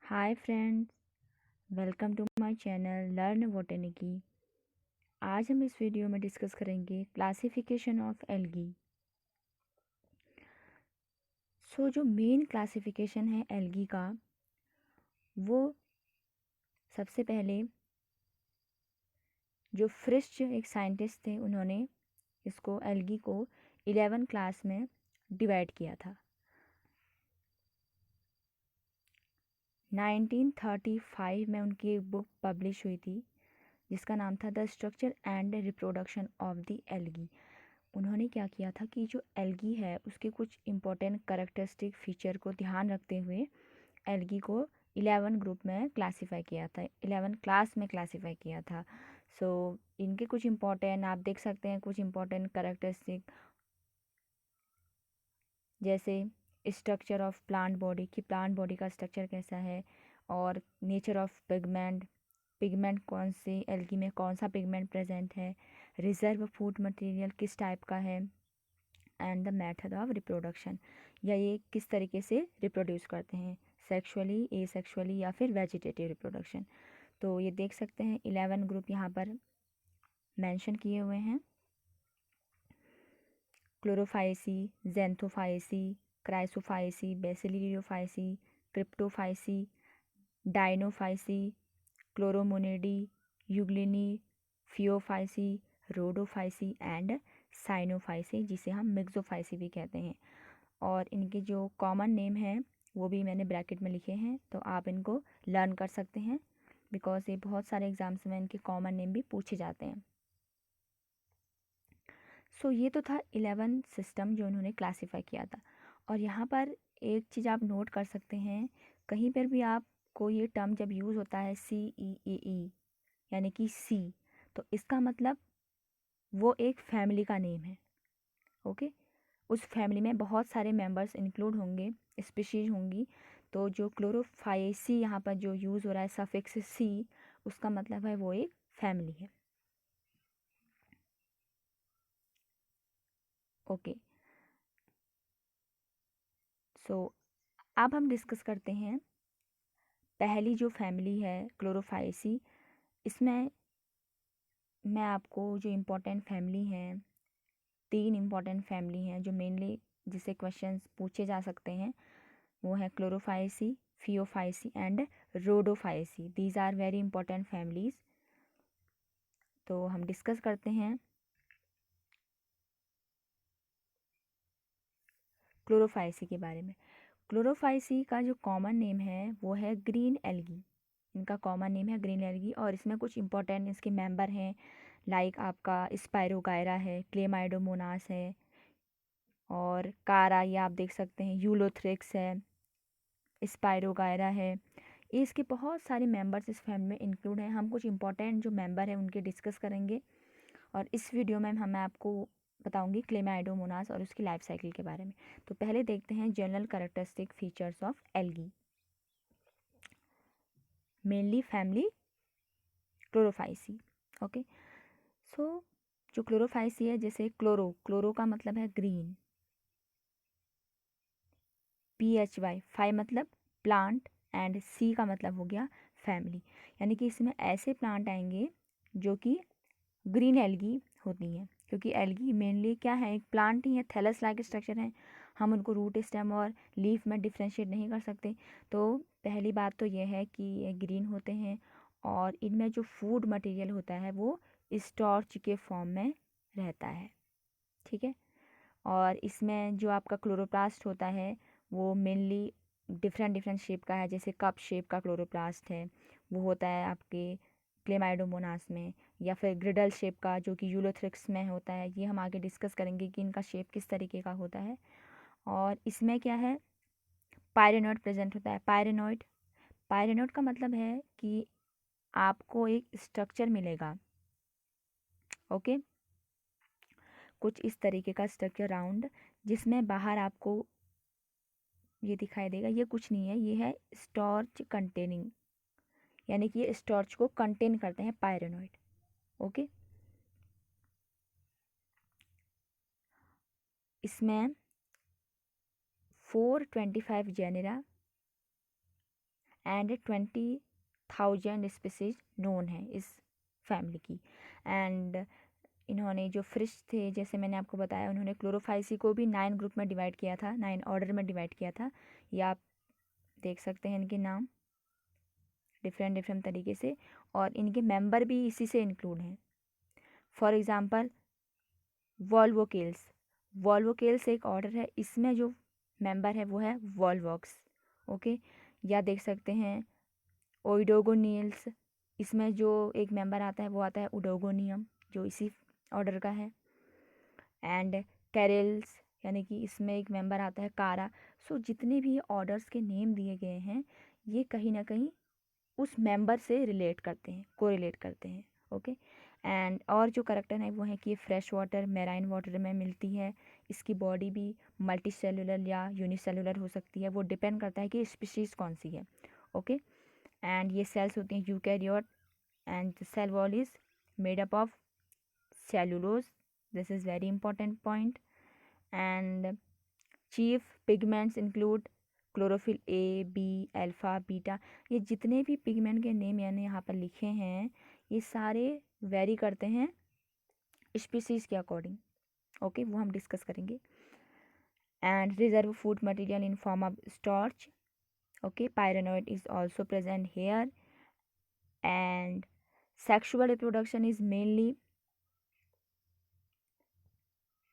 Hi friends, welcome to my channel learn Botaniki. आज हम इस वीडियो में डिस्कस करेंगे क्लासिफिकेशन ऑफ एल्गी। जो मेन क्लासिफिकेशन है एल्गी का, वो सबसे पहले जो फ्रिश एक साइंटिस्ट थे, उन्होंने इसको एल्गी को 11 क्लास में डिवाइड किया था। 1935 में उनकी एक बुक पब्लिश हुई थी जिसका नाम था the structure and reproduction of the algae. उन्होंने क्या किया था कि जो एल्गी है उसके कुछ इम्पोर्टेंट करेक्टरिस्टिक फीचर को ध्यान रखते हुए एल्गी को 11 ग्रुप में क्लासीफाई किया था, 11 क्लास में क्लासीफाई किया था। इनके कुछ इम्पोर्टेंट आप देख सकते हैं, कुछ इम्पोर्टेंट करेक्टरिस्टिक जैसे स्ट्रक्चर ऑफ प्लांट बॉडी, कि प्लांट बॉडी का स्ट्रक्चर कैसा है, और नेचर ऑफ पिगमेंट, पिगमेंट कौन से एल्गी में कौन सा पिगमेंट प्रेजेंट है, रिजर्व फूड मटेरियल किस टाइप का है, and the method of reproduction, या ये किस तरीके से रिप्रोड्यूस करते हैं, सेक्सुअली, एसेक्सुअली या फिर वेजिटेटिव रिप्रोडक्शन। तो ये देख सकते हैं 11 ग्रुप यहाँ पर मेंशन किए हुए हैं। Chlorophyceae, Xanthophyceae, Chrysophyceae, Bacillariophyceae, Cryptophyceae, Dinophyceae, Chloromonadineae, Euglenineae, Phaeophyceae, Rhodophyceae and Cyanophyceae, जिसे हम मिक्सोफाइसी भी कहते हैं। और इनके जो कॉमन नेम हैं वो भी मैंने ब्रैकेट में लिखे हैं, तो आप इनको लर्न कर सकते हैं बिकॉज ये बहुत सारे एग्जाम्स में इनके कॉमन नेम भी पूछे जाते हैं। ये तो था 11 सिस्टम जो उन्होंने क्लासीफाई किया था। और यहाँ पर एक चीज़ आप नोट कर सकते हैं, कहीं पर भी आपको ये टर्म जब यूज़ होता है CEAE यानी कि सी, तो इसका मतलब वो एक फैमिली का नेम है। ओके, उस फैमिली में बहुत सारे मेंबर्स इंक्लूड होंगे, स्पीशीज होंगी। तो जो क्लोरोफाइसी यहाँ पर जो यूज़ हो रहा है सफिक्स सी, उसका मतलब है वो एक फैमिली है। ओके, अब हम डिस्कस करते हैं पहली जो फैमिली है क्लोरोफाइसी। इसमें मैं आपको जो इम्पोर्टेंट फैमिली हैं, 3 इम्पोर्टेंट फैमिली हैं जो मेनली जिससे क्वेश्चंस पूछे जा सकते हैं, वो है Chlorophyceae, Phaeophyceae and Rhodophyceae. These are very important families. तो हम डिस्कस करते हैं क्लोरोफाइसी के बारे में। क्लोरोफाइसी का जो कॉमन नेम है वो है ग्रीन एल्गी। इनका कॉमन नेम है ग्रीन एल्गी, और इसमें कुछ इंपॉर्टेंट इसके मेंबर हैं, लाइक आपका स्पायरोगायरा है, क्लेमाइडोमोनास है, और कारा, ये आप देख सकते हैं, यूलोथ्रिक्स है, स्पायरोगायरा है। ये इसके बहुत सारे मेंबर्स इस फैमिली में इंक्लूड हैं। हम कुछ इंपॉर्टेंट जो मेंबर हैं उनके डिस्कस करेंगे, और इस वीडियो में मैं आपको बताऊंगी क्लेमाइडोमोनास और उसकी लाइफ साइकिल के बारे में। तो पहले देखते हैं general characteristic features of algae. Mainly family Chlorophyceae. Okay, so जो क्लोरोफाइसी है, जैसे क्लोरो, क्लोरो का मतलब है ग्रीन, PHY, फाइव मतलब प्लांट, एंड सी का मतलब हो गया फैमिली। यानी कि इसमें ऐसे प्लांट आएंगे जो कि ग्रीन एल्गी होती हैं, क्योंकि एल्गी मेनली क्या है, एक प्लांट ही है, थैलस लाइक स्ट्रक्चर है। हम उनको रूट, स्टेम और लीफ में डिफ्रेंशिएट नहीं कर सकते। तो पहली बात तो यह है कि ये ग्रीन होते हैं, और इनमें जो फूड मटेरियल होता है वो स्टार्च के फॉर्म में रहता है। ठीक है, और इसमें जो आपका क्लोरोप्लास्ट होता है वो मेनली डिफरेंट डिफरेंट शेप का है, जैसे कप शेप का क्लोरोप्लास्ट है वो होता है आपके क्लेमाइडोमोनास में, या फिर ग्रिडल शेप का जो कि यूलोथ्रिक्स में होता है। ये हम आगे डिस्कस करेंगे कि इनका शेप किस तरीके का होता है। और इसमें क्या है, पायरेनोइड प्रेजेंट होता है। पायरेनोइड, पायरेनोइड का मतलब है कि आपको एक स्ट्रक्चर मिलेगा। ओके, कुछ इस तरीके का स्ट्रक्चर राउंड, जिसमें बाहर आपको ये दिखाई देगा। ये कुछ नहीं है, ये है स्टार्च कंटेनिंग, यानी कि ये स्टार्च को कंटेन करते हैं पायरेनोइड। ओके, इसमें 425 जेनेरा एंड 20,000 स्पीसीज नोन है इस फैमिली की। एंड इन्होंने जो फिश थे, जैसे मैंने आपको बताया, उन्होंने क्लोरोफाइसी को भी 9 ग्रुप में डिवाइड किया था, 9 ऑर्डर में डिवाइड किया था। ये आप देख सकते हैं इनके नाम डिफरेंट डिफरेंट तरीके से, और इनके मेंबर भी इसी से इंक्लूड हैं। फॉर एग्जांपल वॉल्वोकेल्स, वॉल्वोकेल्स एक ऑर्डर है, इसमें जो मेंबर है वो है वॉल्वॉक्स। ओके, या देख सकते हैं ओइडोगोनियल्स, इसमें जो एक मेंबर आता है वो आता है उडोगोनियम, जो इसी ऑर्डर का है। एंड कैरेल्स, यानी कि इसमें एक मेंबर आता है कारा। सो जितने भी ऑर्डर्स के नेम दिए गए हैं ये कहीं ना कहीं उस मेंबर से रिलेट करते हैं, कोरिलेट करते हैं। ओके, एंड और जो करेक्टर है वो है कि ये फ्रेश वाटर, मेराइन वाटर में मिलती है। इसकी बॉडी भी मल्टी सेलुलर या यूनिसेलुलर हो सकती है, वो डिपेंड करता है कि स्पीशीज़ कौन सी है। ओके, एंड ये सेल्स होती हैं eukaryote, and the cell wall is made up of cellulose, this is very important point. And chief pigments include chlorophyll A, b, alpha, beta. ये जितने भी पिगमेंट के नेम मैंने यहाँ पर लिखे हैं ये सारे वेरी करते हैं स्पीसीज़ के अकॉर्डिंग। ओके, वो हम डिस्कस करेंगे। And reserve food material in form of starch. Okay, pyrenoid is also present here. And sexual reproduction is mainly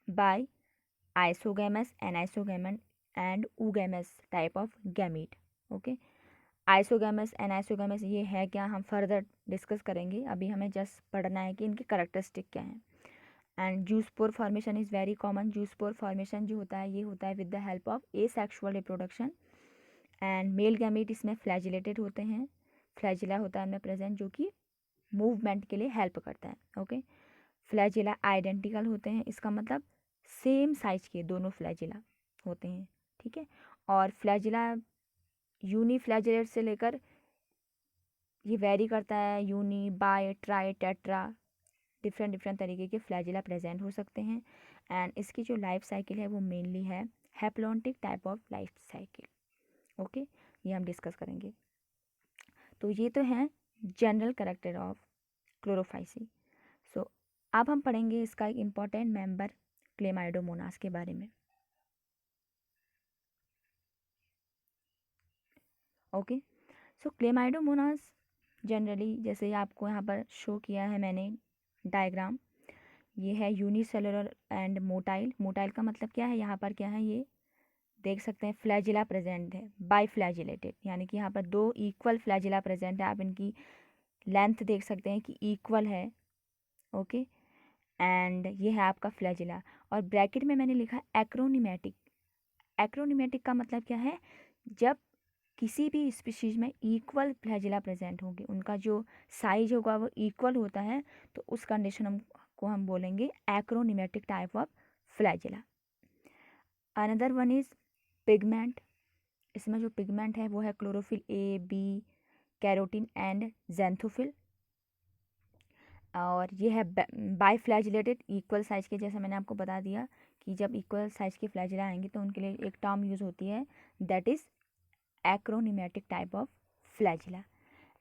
by isogamous, anisogamous and oogamous type of gamete. Okay, isogamous anisogamous ये है क्या, हम further discuss करेंगे, अभी हमें just पढ़ना है कि इनके करेक्टरिस्टिक क्या हैं। And zoospore formation is very common. Zoospore formation जो होता है ये होता है with the help of A sexual reproduction. And male gamete इसमें फ्लैजिलेटेड होते हैं, फ्लैजिला होता है इनमें प्रेजेंट जो कि मूवमेंट के लिए हेल्प करता है। ओके, फ्लैजिला आइडेंटिकल होते हैं, इसका मतलब सेम साइज के दोनों फ्लैजिला होते हैं। ठीक है, और फ्लैजिला यूनी फ्लैजिलेट से लेकर ये वेरी करता है, uni, bi, tri, tetra, different different तरीके के फ्लैजिला प्रेजेंट हो सकते हैं। एंड इसकी जो लाइफ साइकिल है वो मेनली है haplontic type of life cycle. Okay, ये हम डिस्कस करेंगे। तो ये तो हैं जनरल करेक्टर ऑफ क्लोरोफाइसी। सो अब हम पढ़ेंगे इसका एक इम्पॉर्टेंट मेंबर क्लेमाइडोमोनास के बारे में। ओके, सो क्लेमाइडोमोनास जनरली, जैसे आपको यहाँ पर शो किया है मैंने डायग्राम, ये है यूनिसेलुलर एंड मोटाइल। मोटाइल का मतलब क्या है, यहाँ पर क्या है ये देख सकते हैं फ्लैजिला प्रेजेंट है, बाई फ्लैजिलेटेड, यानी कि यहाँ पर दो इक्वल फ्लैजिला प्रेजेंट है। आप इनकी लेंथ देख सकते हैं कि इक्वल है। ओके, एंड ये है आपका फ्लैजिला, और ब्रैकेट में मैंने लिखा एक्रोनिमेटिक। एक्रोनिमेटिक का मतलब क्या है, जब किसी भी स्पीशीज में इक्वल फ्लैजिला प्रेजेंट होंगे, उनका जो साइज होगा वो इक्वल होता है, तो उस कंडीशन को हम बोलेंगे acronematic type of flagella. Another one is pigment. इसमें जो पिगमेंट है वो है chlorophyll A, B, carotene and xanthophyll. और ये है बाईफ्लैजिलेटेड, इक्वल साइज के, जैसे मैंने आपको बता दिया कि जब इक्वल साइज के फ्लैजिला आएंगे तो उनके लिए एक टर्म यूज़ होती है, that is acronematic type of flagella.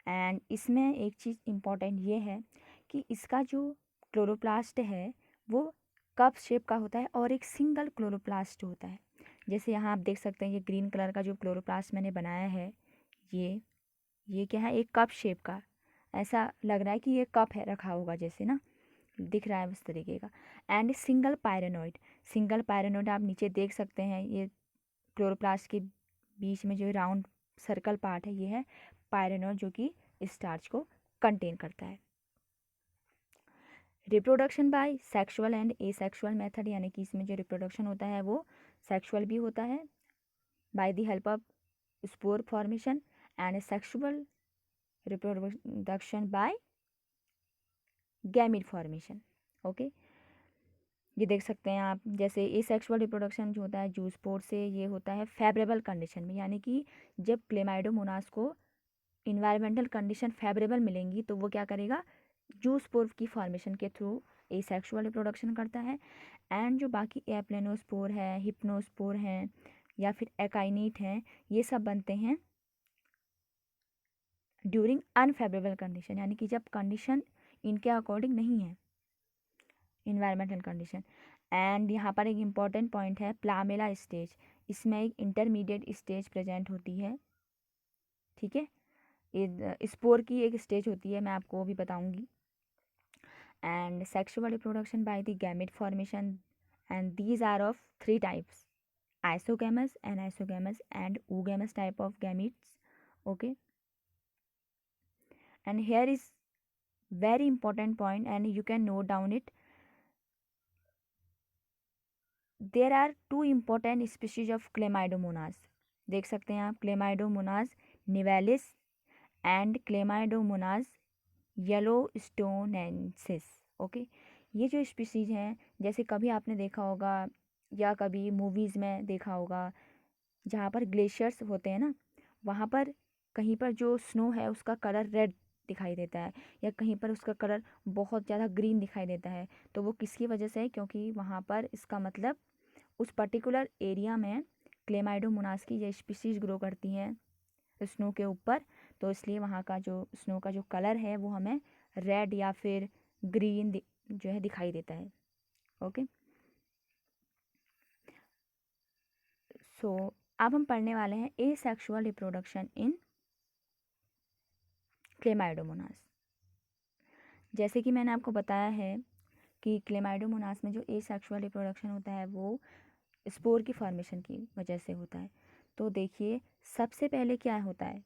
And इसमें एक चीज़ इम्पॉर्टेंट ये है कि इसका जो क्लोरोप्लास्ट है वो कप शेप का होता है और एक सिंगल क्लोरोप्लास्ट होता है। जैसे यहाँ आप देख सकते हैं ये ग्रीन कलर का जो क्लोरोप्लास्ट मैंने बनाया है, ये क्या है, एक कप शेप का, ऐसा लग रहा है कि ये कप है रखा होगा जैसे ना, दिख रहा है उस तरीके का। And single pyrenoid, single pyrenoid आप नीचे देख सकते हैं, ये क्लोरोप्लास्ट के बीच में जो राउंड सर्कल पार्ट है ये है पायरेनोइड, जो कि स्टार्च को कंटेन करता है। Reproduction by sexual and asexual method, यानी कि इसमें जो रिप्रोडक्शन होता है वो सेक्सुअल भी होता है by the help of spore formation, and sexual reproduction bye gamete formation. Okay, ये देख सकते हैं आप, जैसे एसेक्सुअल रिप्रोडक्शन जो होता है जूस्पोर से, ये होता है फेवरेबल कंडीशन में, यानी कि जब क्लेमाइडोमोनास को इन्वायरमेंटल कंडीशन फेवरेबल मिलेंगी तो वो क्या करेगा, जूस्पोर की फॉर्मेशन के थ्रू एसेक्सुअल रिप्रोडक्शन करता है। एंड जो बाकी एप्लेनोस्पोर है, हिप्नोस्पोर हैं या फिर एकाइनीट हैं, ये सब बनते हैं ड्यूरिंग अनफेवरेबल कंडीशन, यानी कि जब कंडीशन इनके अकॉर्डिंग नहीं है, इन्वायरमेंटल कंडीशन। एंड यहाँ पर एक इम्पॉर्टेंट पॉइंट है प्लामेला स्टेज, इसमें एक इंटरमीडिएट स्टेज प्रेजेंट होती है, ठीक है। स्पोर की एक स्टेज होती है, मैं आपको वो भी बताऊंगी। And sexual reproduction by the gamete formation, and these are of 3 types, isogamy, anisogamy and oogamous type of gametes, okay. And here is very important point and you can note down it. There are 2 important species of Chlamydomonas, देख सकते हैं आप, Chlamydomonas nivalis and Chlamydomonas yellowstonensis, okay. ये जो species हैं, जैसे कभी आपने देखा होगा या कभी मूवीज़ में देखा होगा, जहाँ पर ग्लेशियर्स होते हैं ना, वहाँ पर कहीं पर जो स्नो है उसका कलर रेड दिखाई देता है, या कहीं पर उसका कलर बहुत ज़्यादा ग्रीन दिखाई देता है, तो वो किसकी वजह से है? क्योंकि वहाँ पर इसका मतलब उस पर्टिकुलर एरिया में क्लेमाइडोमोनास की ये स्पीसीज ग्रो करती हैं स्नो के ऊपर, तो इसलिए वहाँ का जो स्नो का जो कलर है वो हमें रेड या फिर ग्रीन जो है दिखाई देता है, ओके। सो अब हम पढ़ने वाले हैं ए सेक्शुअल रिप्रोडक्शन इन क्लेमाइडोमोनास। जैसे कि मैंने आपको बताया है कि क्लेमाइडोमोनास में जो ए सेक्शुअल रिप्रोडक्शन होता है वो स्पोर की फॉर्मेशन की वजह से होता है। तो देखिए सबसे पहले क्या होता है,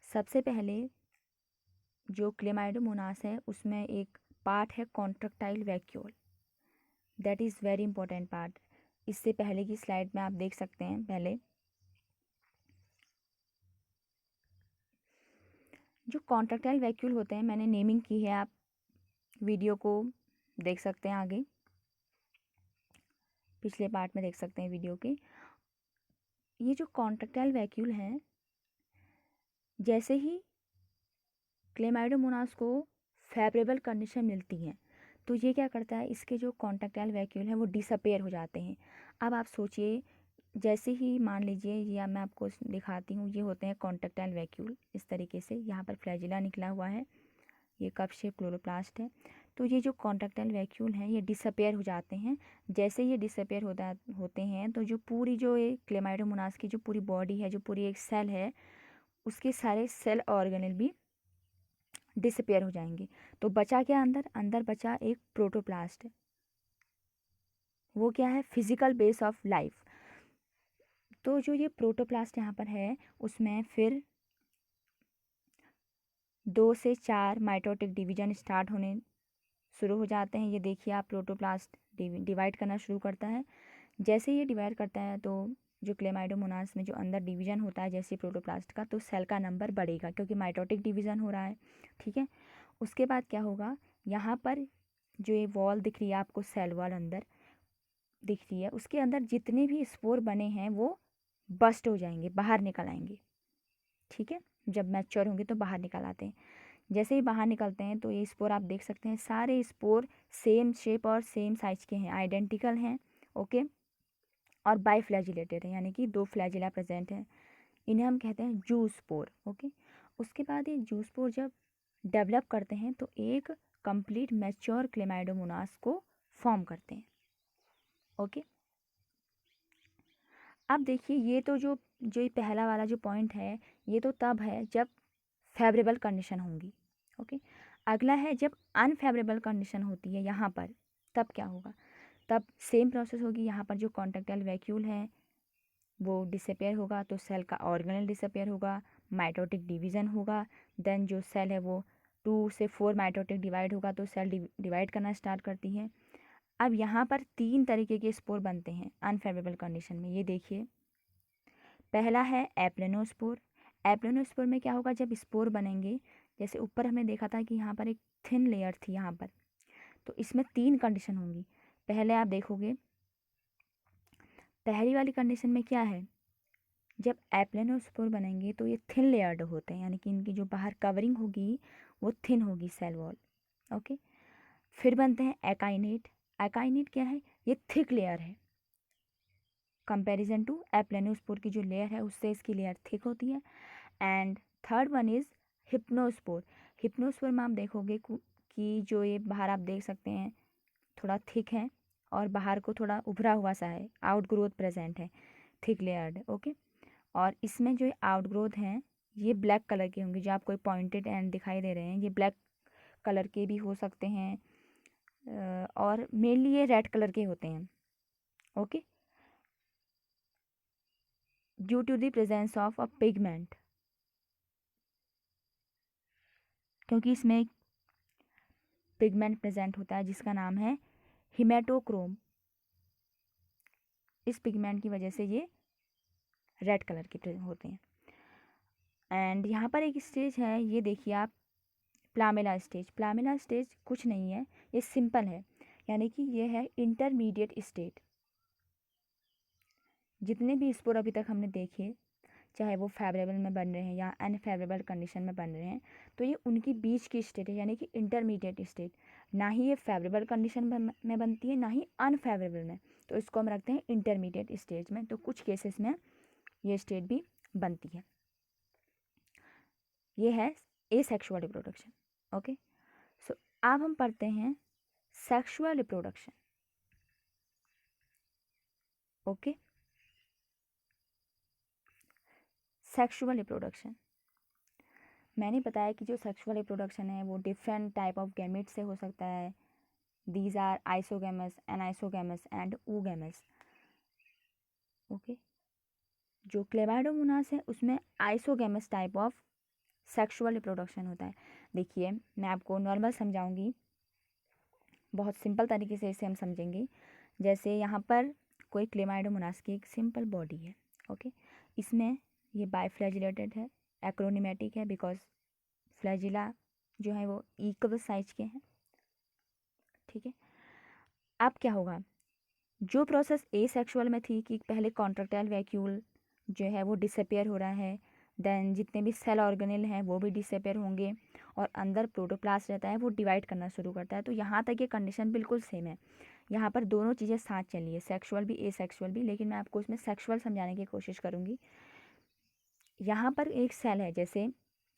सबसे पहले जो क्लेमाइडोमोनास है उसमें एक पार्ट है contractile vacuole, that is very important part. इससे पहले की स्लाइड में आप देख सकते हैं, पहले जो कॉन्ट्रैक्टाइल वैक्यूल होते हैं, मैंने नेमिंग की है, आप वीडियो को देख सकते हैं, आगे पिछले पार्ट में देख सकते हैं वीडियो के। ये जो कॉन्ट्रैक्टाइल वैक्यूल हैं, जैसे ही क्लेमाइडोमोनास को फेवरेबल कंडीशन मिलती हैं तो ये क्या करता है, इसके जो कॉन्ट्रैक्टाइल वैक्यूल हैं वो डिसअपेयर हो जाते हैं। अब आप सोचिए, जैसे ही मान लीजिए ये मैं आपको दिखाती हूँ, ये होते हैं कॉन्ट्रैक्टाइल वैक्यूल, इस तरीके से यहाँ पर फ्लैजिला निकला हुआ है, ये कप शेप क्लोरोप्लास्ट है। तो ये जो कॉन्ट्रैक्टाइल वैक्यूल हैं ये डिसअपेयर हो जाते हैं। जैसे ये डिसअपेयर होते हैं तो जो पूरी जो ये क्लेमाइडोमोनास की जो पूरी बॉडी है, जो पूरी एक सेल है, उसके सारे सेल ऑर्गेनल भी डिसअपेयर हो जाएंगे। तो बचा क्या अंदर, अंदर बचा एक प्रोटोप्लास्ट, वो क्या है, फिजिकल बेस ऑफ लाइफ। तो जो ये प्रोटोप्लास्ट यहाँ पर है उसमें फिर 2 से 4 माइटोटिक डिवीजन स्टार्ट होने शुरू हो जाते हैं। ये देखिए आप, प्रोटोप्लास्ट डिवाइड करना शुरू करता है। जैसे ये डिवाइड करता है तो जो क्लेमाइडोमोनास में जो अंदर डिवीजन होता है जैसे प्रोटोप्लास्ट का, तो सेल का नंबर बढ़ेगा क्योंकि माइटोटिक डिवीजन हो रहा है, ठीक है। उसके बाद क्या होगा, यहाँ पर जो ये वॉल दिख रही है आपको, सेल वॉल अंदर दिख रही है, उसके अंदर जितने भी स्पोर बने हैं वो बस्ट हो जाएंगे, बाहर निकल आएंगे, ठीक है। जब मैच्योर होंगे तो बाहर निकल आते हैं। जैसे ही बाहर निकलते हैं तो ये स्पोर आप देख सकते हैं, सारे स्पोर सेम शेप और सेम साइज के हैं, आइडेंटिकल हैं, ओके। और बाईफ्लैजिलेटेड है, यानी कि 2 फ्लैजिला प्रेजेंट हैं। इन्हें हम कहते हैं जू स्पोर, ओके। उसके बाद ये जू स्पोर जब डेवलप करते हैं तो एक कंप्लीट मैच्योर क्लेमाइडोमोनास को फॉर्म करते हैं, ओके। अब देखिए ये तो जो जो ये पहला वाला जो पॉइंट है ये तो तब है जब फेवरेबल कंडीशन होंगी, ओके। अगला है जब अनफेवरेबल कंडीशन होती है यहाँ पर, तब क्या होगा, तब सेम प्रोसेस होगी। यहाँ पर जो कॉन्ट्रैक्टाइल वैक्यूल है वो डिसअपेयर होगा, तो सेल का ऑर्गेनल डिसअपेयर होगा, माइटोटिक डिवीज़न होगा, देन जो सेल है वो 2 से 4 माइटोटिक डिवाइड होगा, तो सेल डिवाइड करना स्टार्ट करती है। अब यहाँ पर 3 तरीके के स्पोर बनते हैं अनफेवरेबल कंडीशन में, ये देखिए। पहला है एप्लेनोस्पोर। एप्लेनोस्पोर में क्या होगा, जब स्पोर बनेंगे, जैसे ऊपर हमने देखा था कि यहाँ पर एक थिन लेयर थी यहाँ पर, तो इसमें 3 कंडीशन होंगी। पहले आप देखोगे, पहली वाली कंडीशन में क्या है, जब एप्लेनोस्पोर बनेंगे तो ये थिन लेयर्ड होते हैं, यानी कि इनकी जो बाहर कवरिंग होगी वो थिन होगी, सेल वॉल, ओके। फिर बनते हैं एकाइनेट। एकाइनेट क्या है, ये थिक लेयर है, कंपैरिजन टू एप्लेनोस्पोर की जो लेयर है उससे इसकी लेयर थिक होती है। And third one is hypnospore. Hypnospore में आप देखोगे कि जो ये बाहर आप देख सकते हैं थोड़ा थिक है और बाहर को थोड़ा उभरा हुआ सा है, आउट ग्रोथ प्रेजेंट है, थिक लेयर्ड, ओके। और इसमें जो आउट ग्रोथ हैं ये ब्लैक कलर के होंगे, जो आपको पॉइंटेड एंड दिखाई दे रहे हैं ये ब्लैक कलर के भी हो सकते हैं, और मेनली ये रेड कलर के होते हैं, okay, due to the presence of a pigment, क्योंकि इसमें एक पिगमेंट प्रेजेंट होता है जिसका नाम है हिमेटोक्रोम। इस पिगमेंट की वजह से ये रेड कलर के होते हैं। एंड यहाँ पर एक स्टेज है, ये देखिए आप, प्लामेला स्टेज। प्लामेला स्टेज कुछ नहीं है, ये सिंपल है, यानी कि ये है इंटरमीडिएट स्टेट। जितने भी स्पोर अभी तक हमने देखे, चाहे वो फेवरेबल में बन रहे हैं या अनफेवरेबल कंडीशन में बन रहे हैं, तो ये उनकी बीच की स्टेट है, यानी कि इंटरमीडिएट स्टेट। ना ही ये फेवरेबल कंडीशन में बनती है, ना ही अनफेवरेबल में, तो इसको हम रखते हैं इंटरमीडिएट स्टेज में। तो कुछ केसेस में ये स्टेट भी बनती है। ये है एसेक्सुअल रिप्रोडक्शन, ओके। सो अब हम पढ़ते हैं sexual reproduction, okay. Sexual reproduction, मैंने बताया कि जो सेक्सुअल रिप्रोडक्शन है वो डिफरेंट टाइप ऑफ गैमेट से हो सकता है। These are isogamous, anisogamous and oogamous, okay. जो क्लेमाइडोमोनास है उसमें isogamous type of sexual reproduction होता है। देखिए मैं आपको नॉर्मल समझाऊंगी, बहुत सिंपल तरीके से इसे हम समझेंगे। जैसे यहाँ पर कोई क्लेमाइडोमोनास की एक सिंपल बॉडी है, ओके। इसमें ये बाइफ्लैजिलेटेड है, एक्रोनिमेटिक है, बिकॉज फ्लैजिला जो है वो इक्वल साइज के हैं, ठीक है। अब क्या होगा, जो प्रोसेस ए सेक्सुअल में थी कि पहले कॉन्ट्रैक्टाइल वैक्यूल जो है वो डिसअपेयर हो रहा है, देन जितने भी सेल ऑर्गेनेल हैं वो भी डिसअपेयर होंगे, और अंदर प्रोटोप्लास्ट रहता है वो डिवाइड करना शुरू करता है। तो यहाँ तक ये कंडीशन बिल्कुल सेम है। यहाँ पर दोनों चीज़ें साथ चली है, सेक्सुअल भी ए सेक्सुअल भी, लेकिन मैं आपको इसमें सेक्सुअल समझाने की कोशिश करूँगी। यहाँ पर एक सेल है, जैसे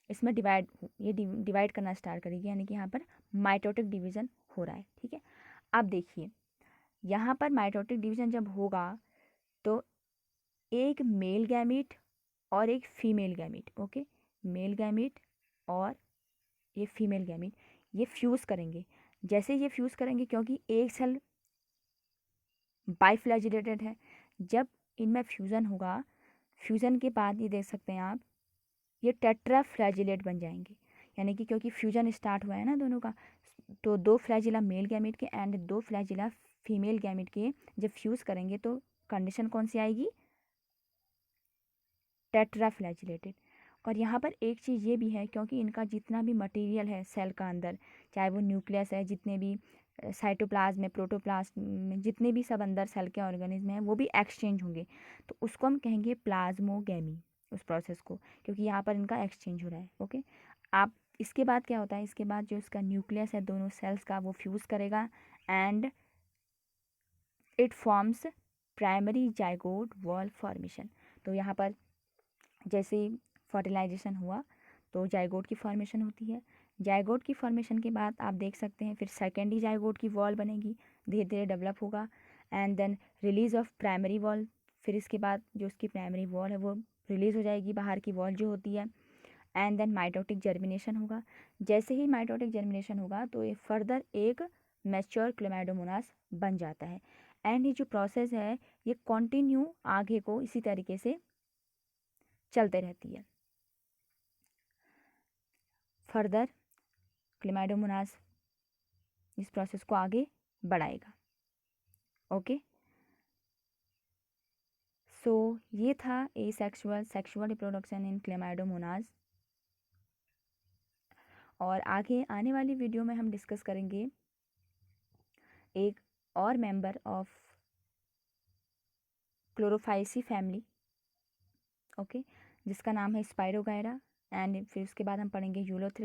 इसमें ये डिवाइड करना स्टार्ट करेगी, यानी कि यहाँ पर माइटोटिक डिवीज़न हो रहा है, ठीक है। अब देखिए यहाँ पर माइटोटिक डिवीज़न जब होगा तो एक मेल गैमीट और एक female gamete, okay, male gamete और ये फीमेल गैमीट ये फ्यूज़ करेंगे। जैसे ये फ्यूज़ करेंगे, क्योंकि एक सेल बाइफ्लैजिलेटेड है, जब इनमें फ्यूज़न होगा, फ्यूज़न के बाद ये देख सकते हैं आप, ये टेट्रा फ्लैजिलेट बन जाएंगे, यानी कि क्योंकि फ्यूजन स्टार्ट हुआ है ना दोनों का, तो दो फ्लैजिला मेल गैमेट के एंड दो फ्लैजिला फीमेल गैमेट के जब फ्यूज़ करेंगे तो कंडीशन कौन सी आएगी, टेट्रा फ्लैजिलेटेड। और यहाँ पर एक चीज़ ये भी है, क्योंकि इनका जितना भी मटेरियल है सेल का अंदर, चाहे वो न्यूक्लियस है, जितने भी साइटोप्लाज्म में, प्रोटोप्लाज्म में, जितने भी सब अंदर सेल के ऑर्गेनिज्म हैं वो भी एक्सचेंज होंगे, तो उसको हम कहेंगे प्लाज्मोगैमी, उस प्रोसेस को, क्योंकि यहाँ पर इनका एक्सचेंज हो रहा है, ओके। आप इसके बाद क्या होता है, इसके बाद जो इसका न्यूक्लियस है दोनों सेल्स का वो फ्यूज़ करेगा and it forms primary zygote wall formation. तो यहाँ पर जैसे फर्टिलाइजेशन हुआ तो जाइगोट की फॉर्मेशन होती है। जाइगोट की फॉर्मेशन के बाद आप देख सकते हैं फिर सेकेंडरी जाइगोट की वॉल बनेगी, धीरे धीरे डेवलप होगा, and then release of primary wall. फिर इसके बाद जो उसकी प्राइमरी वॉल है वो रिलीज़ हो जाएगी, बाहर की वॉल जो होती है, एंड देन माइटोटिक जर्मिनेशन होगा। जैसे ही माइटोटिक जर्मिनेशन होगा तो ये फर्दर एक मैच्योर क्लेमाइडोमोनास बन जाता है। एंड ये जो प्रोसेस है ये कंटिन्यू आगे को इसी तरीके से चलते रहती है। फर्दर क्लेमाइडोमोनास इस प्रोसेस को आगे बढ़ाएगा, ओके। सो ये था asexual sexual reproduction in Chlamydomonas, और आगे आने वाली वीडियो में हम डिस्कस करेंगे एक और member of Chlorophyceae family, okay, जिसका नाम है स्पाइरोगायरा, एंड फिर उसके बाद हम पढ़ेंगे यूलोथ्रिक्स।